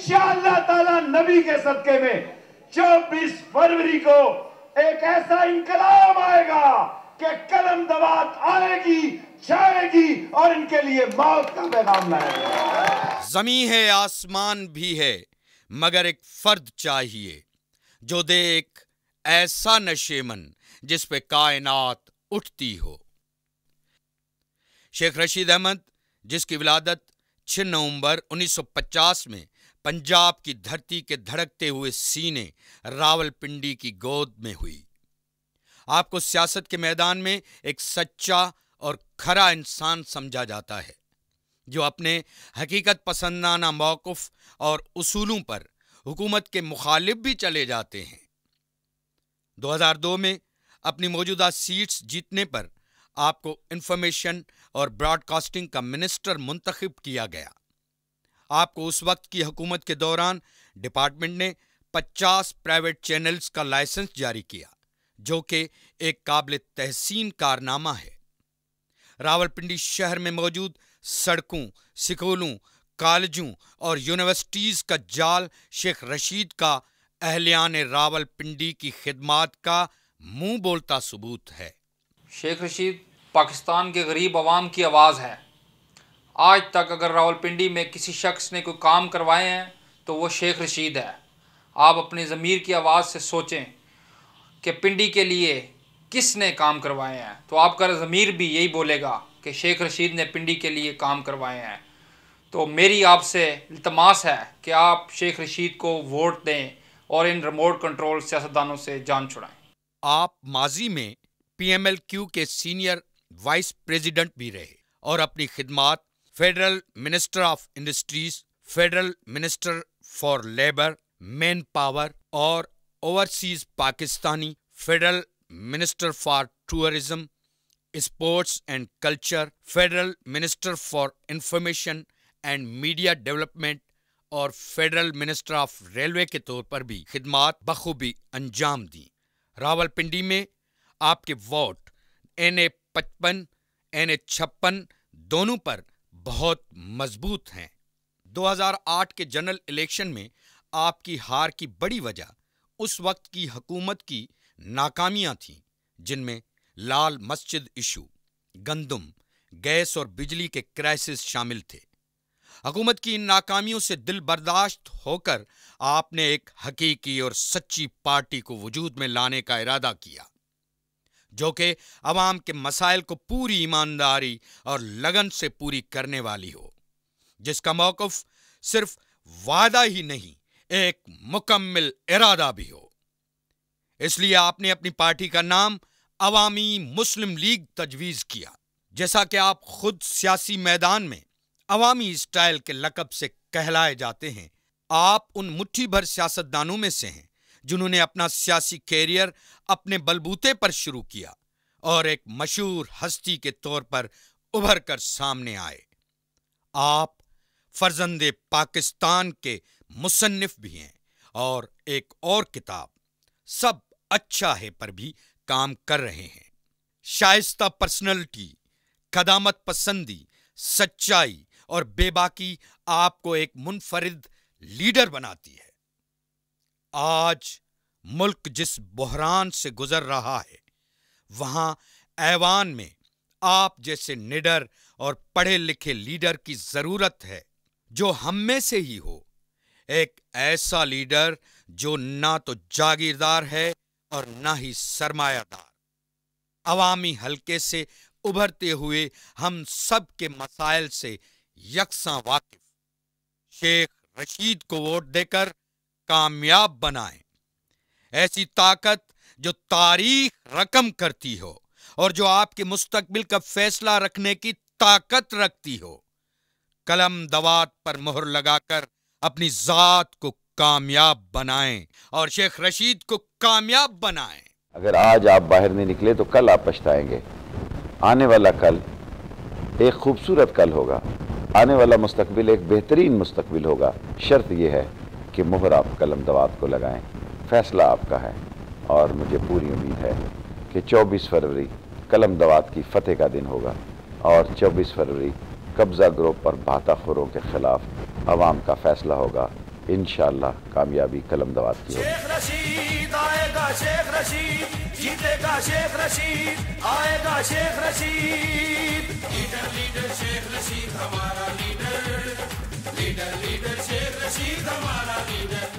इंशाअल्लाह ताला नबी के सदके में 24 फरवरी को एक ऐसा इनकलाब आएगा कि कलम दवात आएगी, छाएगी और इनके लिए मौत का पैगाम लाएगी। ज़मीं है आसमान भी है मगर एक फर्द चाहिए जो दे एक ऐसा नशेमन जिस पे कायनात उठती हो। शेख रशीद अहमद, जिसकी विलादत 6 नवंबर 1950 में पंजाब की धरती के धड़कते हुए सीने रावलपिंडी की गोद में हुई, आपको सियासत के मैदान में एक सच्चा और खरा इंसान समझा जाता है जो अपने हकीकत पसंदाना मौक़िफ़ और उसूलों पर हुकूमत के मुखालिफ भी चले जाते हैं। 2002 में अपनी मौजूदा सीट्स जीतने पर आपको इंफॉर्मेशन और ब्रॉडकास्टिंग का मिनिस्टर मुंतखब किया गया। आपको उस वक्त की हुकूमत के दौरान डिपार्टमेंट ने 50 प्राइवेट चैनल्स का लाइसेंस जारी किया, जो कि एक काबिल तहसीन कारनामा है। रावलपिंडी शहर में मौजूद सड़कों, स्कूलों, कॉलेजों और यूनिवर्सिटीज़ का जाल शेख रशीद का अहलियान रावलपिंडी की खिदमात का मुंह बोलता सबूत है। शेख रशीद पाकिस्तान के गरीब आवाम की आवाज़ है। आज तक अगर रावलपिंडी में किसी शख्स ने कोई काम करवाए हैं तो वो शेख रशीद है। आप अपने ज़मीर की आवाज़ से सोचें कि पिंडी के लिए किसने काम करवाए हैं, तो आपका ज़मीर भी यही बोलेगा कि शेख रशीद ने पिंडी के लिए काम करवाए हैं। तो मेरी आपसे इल्तमास है कि आप शेख रशीद को वोट दें और इन रिमोट कंट्रोल सियासतदानों से जान छुड़ाएं। आप माजी में PMLQ के सीनियर वाइस प्रेसिडेंट भी रहे और अपनी खिदमात federal minister of industries, federal minister for labour, manpower और overseas Pakistani, federal minister for tourism, sports and culture, federal minister for information and media development और फेडरल मिनिस्टर ऑफ रेलवे के तौर पर भी खिदमात बखूबी अंजाम दी। रावलपिंडी में आपके वोट NA-55, NA-56 दोनों पर बहुत मजबूत हैं। 2008 के जनरल इलेक्शन में आपकी हार की बड़ी वजह उस वक्त की हुकूमत की नाकामियां थीं, जिनमें लाल मस्जिद इशू, गंदम, गैस और बिजली के क्राइसिस शामिल थे। हुकूमत की इन नाकामियों से दिल बर्दाश्त होकर आपने एक हकीकी और सच्ची पार्टी को वजूद में लाने का इरादा किया, जो कि अवाम के मसाइल को पूरी ईमानदारी और लगन से पूरी करने वाली हो, जिसका मौक़िफ़ सिर्फ वादा ही नहीं एक मुकम्मल इरादा भी हो। इसलिए आपने अपनी पार्टी का नाम अवामी मुस्लिम लीग तजवीज़ किया। जैसा कि आप खुद सियासी मैदान में अवामी स्टाइल के लक़ब से कहलाए जाते हैं, आप उन मुट्ठी भर सियासतदानों में से हैं जिन्होंने अपना सियासी कैरियर अपने बलबूते पर शुरू किया और एक मशहूर हस्ती के तौर पर उभर कर सामने आए। आप फर्जंदे पाकिस्तान के मुसन्निफ भी हैं और एक और किताब सब अच्छा है पर भी काम कर रहे हैं। शाइस्ता पर्सनैलिटी, कदामत पसंदी, सच्चाई और बेबाकी आपको एक मुनफरिद लीडर बनाती है। आज मुल्क जिस बहरान से गुजर रहा है, वहां ऐवान में आप जैसे निडर और पढ़े लिखे लीडर की जरूरत है, जो हम में से ही हो। एक ऐसा लीडर जो ना तो जागीरदार है और ना ही सरमायादार, अवामी हलके से उभरते हुए हम सब के मसाइल से यकसां वाकिफ। शेख रशीद को वोट देकर कामयाब बनाएं। ऐसी ताकत जो तारीख रकम करती हो और जो आपके मुस्तकबिल का फैसला रखने की ताकत रखती हो। कलम दवात पर मोहर लगाकर अपनी जात को कामयाब बनाएं और शेख रशीद को कामयाब बनाएं। अगर आज आप बाहर नहीं निकले तो कल आप पछताएंगे। आने वाला कल एक खूबसूरत कल होगा, आने वाला मुस्तकबिल एक बेहतरीन मुस्तकबिल होगा। शर्त यह है कि मोहर आप कलम दवात को लगाएं। फैसला आपका है और मुझे पूरी उम्मीद है कि 24 फरवरी कलम दवात की फतेह का दिन होगा और 24 फरवरी कब्ज़ा ग्रुप और भाताखोरों के खिलाफ अवाम का फैसला होगा انشاءاللہ کامیابی قلم دوات کی ہوگی۔ شیخ رشید آئے گا، شیخ رشید جیتے گا، شیخ رشید آئے گا، شیخ رشید لیڈر لیڈر شیخ رشید ہمارا leader, leader leader Sheikh Rashid ہمارا لیڈر۔